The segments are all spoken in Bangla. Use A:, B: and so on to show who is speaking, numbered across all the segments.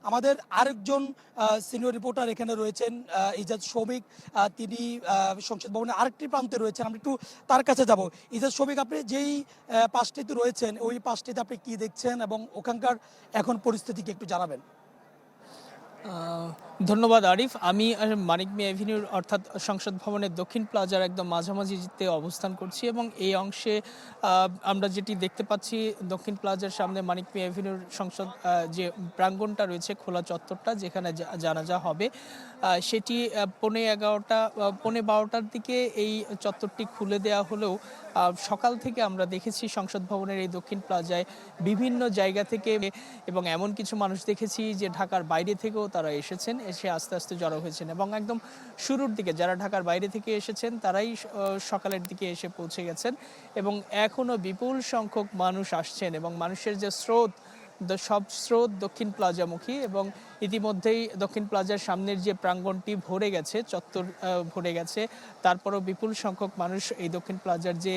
A: আমাদের আরেকজন সিনিয়র রিপোর্টার এখানে রয়েছেন, ইজাজ শফিক। তিনি সংসদ ভবনের আরেকটি প্রান্তে রয়েছেন, আমরা একটু তার কাছে যাব। ইজাজ শফিক, আপনি যেই পাশটিতে রয়েছেন ওই পাশটিতে আপনি কি দেখছেন এবং ওখানকার এখন পরিস্থিতি কি একটু জানাবেন?
B: ধন্যবাদ আরিফ। আমি মানিক মিয়া এভিনিউর অর্থাৎ সংসদ ভবনের দক্ষিণ প্লাজার একদম মাঝামাঝিতে অবস্থান করছি এবং এই অংশে আমরা যেটি দেখতে পাচ্ছি, দক্ষিণ প্লাজার সামনে মানিক মিয়া এভিনিউর সংসদ যে প্রাঙ্গণটা রয়েছে, খোলা চত্বরটা যেখানে জানাজা হবে, সেটি পৌনে 12টার দিকে এই চত্বরটি খুলে দেওয়া হলেও সকাল থেকে আমরা দেখেছি সংসদ ভবনের এই দক্ষিণ প্লাজায় বিভিন্ন জায়গা থেকে এবং এমন কিছু মানুষ দেখেছি যে ঢাকার বাইরে থেকেও তারা এসেছেন, এসে আস্তে আস্তে জড়ো হয়েছেন এবং একদম শুরুর দিকে যারা ঢাকার বাইরে থেকে এসেছেন তারাই সকালের দিকে এসে পৌঁছে গেছেন এবং এখনও বিপুল সংখ্যক মানুষ আসছেন এবং মানুষের যে স্রোত, সব স্রোত দক্ষিণ প্লাজামুখী এবং ইতিমধ্যেই দক্ষিণ প্লাজার সামনের যে প্রাঙ্গণটি ভরে গেছে, চত্বর ভরে গেছে, তারপরও বিপুল সংখ্যক মানুষ এই দক্ষিণ প্লাজার যে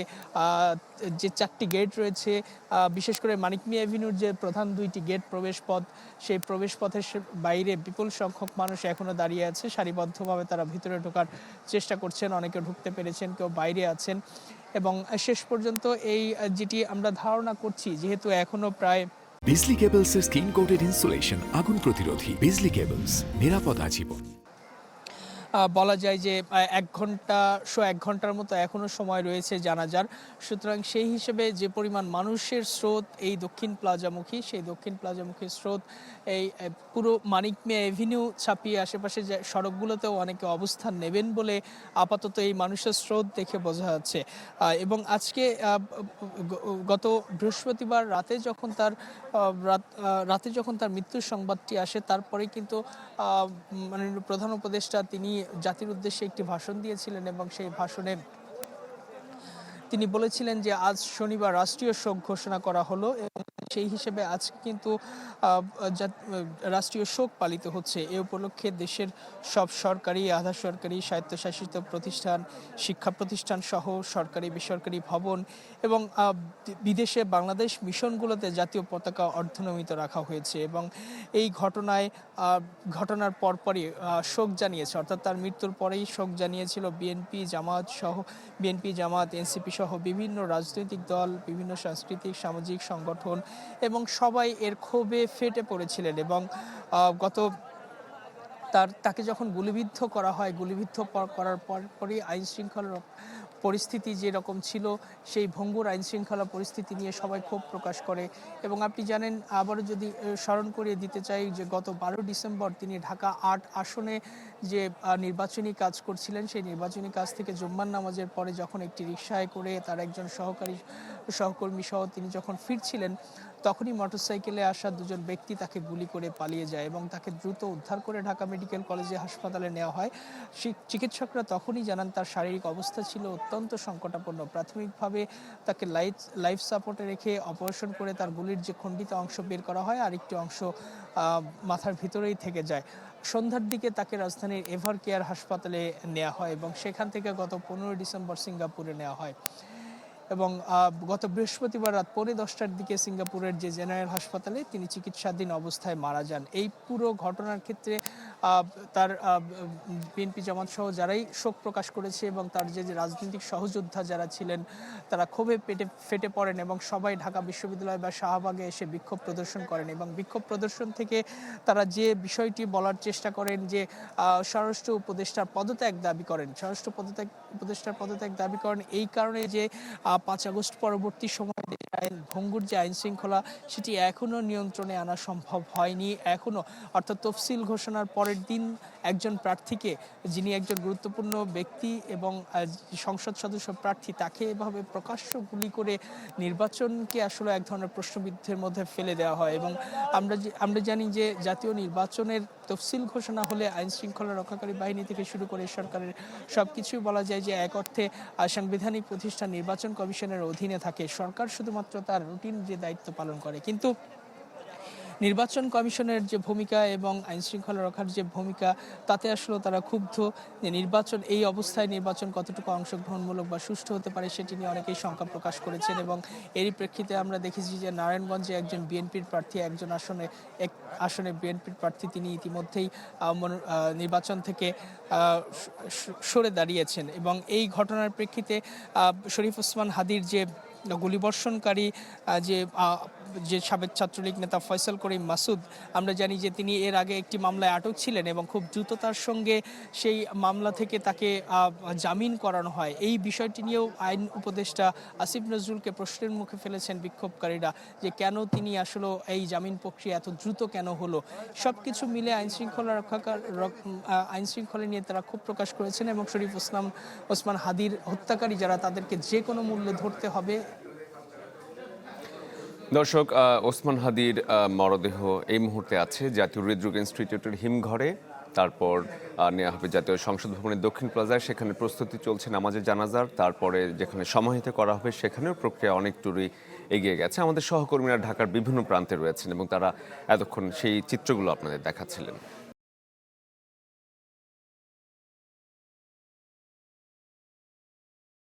B: 4টি গেট রয়েছে, বিশেষ করে মানিক মিয়া এভিনিউর যে প্রধান 2টি গেট প্রবেশ পথ, সেই প্রবেশ পথের বাইরে বিপুল সংখ্যক মানুষ এখনও দাঁড়িয়ে আছে। সারিবদ্ধভাবে তারা ভিতরে ঢোকার চেষ্টা করছেন, অনেকে ঢুকতে পেরেছেন, কেউ বাইরে আছেন এবং শেষ পর্যন্ত এই যেটি আমরা ধারণা করছি, যেহেতু এখনও প্রায়
C: বিজলি কেবলসের স্কিন কোটেড ইনসুলেশন আগুন প্রতিরোধী। বিজলি কেবলস, নিরাপদ আজীবন।
B: বলা যায় যে 1 ঘন্টার মতো এখনও সময় রয়েছে জানাজার। সুতরাং সেই হিসেবে যে পরিমাণ মানুষের স্রোত এই দক্ষিণ প্লাজামুখী, সেই দক্ষিণ প্লাজামুখী স্রোত এই পুরো মানিক মিয়া এভিনিউ ছাপিয়ে আশেপাশে যে সড়কগুলোতেও অনেকে অবস্থান নেবেন বলে আপাতত এই মানুষের স্রোত দেখে বোঝা যাচ্ছে। এবং আজকে গত বৃহস্পতিবার রাতে যখন তার মৃত্যুর সংবাদটি আসে, তারপরে কিন্তু মাননীয় প্রধান উপদেষ্টা তিনি জাতির উদ্দেশ্যে একটি ভাষণ দিয়েছিলেন এবং সেই ভাষণে তিনি বলেছিলেন যে আজ শনিবার রাষ্ট্রীয় শোক ঘোষণা করা হলো এবং সেই হিসেবে আজকে কিন্তু রাষ্ট্রীয় শোক পালিত হচ্ছে। এ উপলক্ষে দেশের সব সরকারি, আধা সরকারি, স্বায়ত্তশাসিত প্রতিষ্ঠান, শিক্ষা প্রতিষ্ঠান সহ সরকারি বেসরকারি ভবন এবং বিদেশে বাংলাদেশ মিশনগুলোতে জাতীয় পতাকা অর্ধনমিত রাখা হয়েছে এবং এই ঘটনার পরপরই শোক জানিয়েছে, অর্থাৎ তার মৃত্যুর পরেই শোক জানিয়েছিল বিএনপি জামাত এনসিপি সহ বিভিন্ন রাজনৈতিক দল, বিভিন্ন সাংস্কৃতিক সামাজিক সংগঠন এবং সবাই এর ক্ষোভে ফেটে পড়েছিলেন এবং তাকে যখন গুলিবিদ্ধ করা হয়, করার পরপরই আইন শৃঙ্খলার পরিস্থিতি যেরকম ছিল, সেই ভঙ্গুর আইন শৃঙ্খলা পরিস্থিতি নিয়ে সবাই ক্ষোভ প্রকাশ করে এবং আপনি জানেন, আবারও যদি স্মরণ করিয়ে দিতে চাই যে গত 12 ডিসেম্বর তিনি ঢাকা 8 আসনে যে নির্বাচনী কাজ করছিলেন, সেই নির্বাচনী কাজ থেকে জুম্মার নামাজের পরে যখন একটি রিকশায় করে তার একজন সহকর্মী সহ তিনি যখন ফিরছিলেন, তখনই মোটরসাইকেলে আসা 2জন ব্যক্তি তাকে গুলি করে পালিয়ে যায় এবং তাকে দ্রুত উদ্ধার করে ঢাকা মেডিকেল কলেজে হাসপাতালে নেওয়া হয়। চিকিৎসকরা তখনই জানান তার শারীরিক অবস্থা ছিল অত্যন্ত সংকটাপন্ন। প্রাথমিকভাবে তাকে লাইফ সাপোর্টে রেখে অপারেশন করে তার গুলির যে খণ্ডিত অংশ বের করা হয়, আর একটি অংশ মাথার ভিতরেই থেকে যায়। সন্ধ্যার দিকে তাকে রাজধানীর এভার কেয়ার হাসপাতালে নেওয়া হয় এবং সেখান থেকে গত 15 ডিসেম্বর সিঙ্গাপুরে নেওয়া হয় এবং গত বৃহস্পতিবার রাত 10:45টার দিকে সিঙ্গাপুরের যে জেনারেল হাসপাতালে তিনি চিকিৎসাধীন অবস্থায় মারা যান। এই পুরো ঘটনার ক্ষেত্রে তার বিএনপি জামাত সহ যারাই শোক প্রকাশ করেছে এবং তার যে রাজনৈতিক সহযোদ্ধা যারা ছিলেন, তারা ক্ষোভে ফেটে পড়েন এবং সবাই ঢাকা বিশ্ববিদ্যালয় বা শাহবাগে এসে বিক্ষোভ প্রদর্শন করেন এবং বিক্ষোভ প্রদর্শন থেকে তারা যে বিষয়টি বলার চেষ্টা করেন যে স্বরাষ্ট্র উপদেষ্টার পদত্যাগ দাবি করেন এই কারণে যে 5 আগস্ট পরবর্তী সময়ে ভঙ্গুর যে আইন শৃঙ্খলা, সেটি এখনও নিয়ন্ত্রণে আনা সম্ভব হয়নি। এখনও, অর্থাৎ তফসিল ঘোষণার পরের দিন একজন প্রার্থীকে, যিনি একজন গুরুত্বপূর্ণ ব্যক্তি এবং সংসদ সদস্য প্রার্থী, তাকে এভাবে প্রকাশ্য গুলি করে নির্বাচনকে আসলে এক ধরনের প্রশ্নবিদ্ধের মধ্যে ফেলে দেওয়া হয় এবং আমরা জানি যে জাতীয় নির্বাচনের তফসিল ঘোষণা হলে আইন শৃঙ্খলা রক্ষাকারী বাহিনী থেকে শুরু করে সরকারের সবকিছুই বলা যায় যে এক অর্থে সাংবিধানিক প্রতিষ্ঠান নির্বাচন কমিশনের অধীনে থাকে। সরকার শুধুমাত্র তার রুটিন যে দায়িত্ব পালন করে। কিন্তু নির্বাচন কমিশনের যে ভূমিকা এবং আইন শৃঙ্খলা রক্ষার যে ভূমিকা, তাতে আসলে তারা ক্ষুব্ধ যে নির্বাচন এই অবস্থায় নির্বাচন কতটুকু অংশগ্রহণমূলক বা সুষ্ঠু হতে পারে সেটি নিয়ে অনেকেই শঙ্কা প্রকাশ করেছেন। এবং এরই প্রেক্ষিতে আমরা দেখেছি যে নারায়ণগঞ্জে একজন বিএনপির প্রার্থী একজন আসনে বিএনপির প্রার্থী তিনি ইতিমধ্যেই নির্বাচন থেকে সরে দাঁড়িয়েছেন। এবং এই ঘটনার প্রেক্ষিতে শরীফ ওসমান হাদির যে গুলিবর্ষণকারী যে সাবেক ছাত্রলীগ নেতা ফয়সাল করিম মাসুদ, আমরা জানি যে তিনি এর আগে একটি মামলায় আটক ছিলেন এবং খুব দ্রুততার সঙ্গে সেই মামলা থেকে তাকে জামিন করানো হয়। এই বিষয়টি নিয়েও আইন উপদেষ্টা আসিফ নজরুলকে প্রশ্নের মুখে ফেলেছেন বিক্ষোভকারীরা যে কেন তিনি আসলে এই জামিন প্রক্রিয়া এত দ্রুত কেন হলো। সব কিছু মিলে আইন শৃঙ্খলা নিয়ে তারা ক্ষোভ প্রকাশ করেছেন এবং শরীফ ওসমান হাদির হত্যাকারী যারা তাদেরকে যে কোনো মূল্যে ধরতে হবে।
D: দর্শক, ওসমান হাদির মরদেহ এই মুহূর্তে আছে জাতীয় হৃদরোগ ইনস্টিটিউটের হিমঘরে, তারপর নেওয়া হবে জাতীয় সংসদ ভবনের দক্ষিণ প্লাজায়, সেখানে প্রস্তুতি চলছে নামাজের জানাজার, তারপরে যেখানে সমাহিত করা হবে সেখানেও প্রক্রিয়া অনেকটুকুই এগিয়ে গেছে। আমাদের সহকর্মীরা ঢাকার বিভিন্ন প্রান্তে রয়েছেন এবং তারা এতক্ষণ সেই চিত্রগুলো আপনাদের দেখাচ্ছিলেন।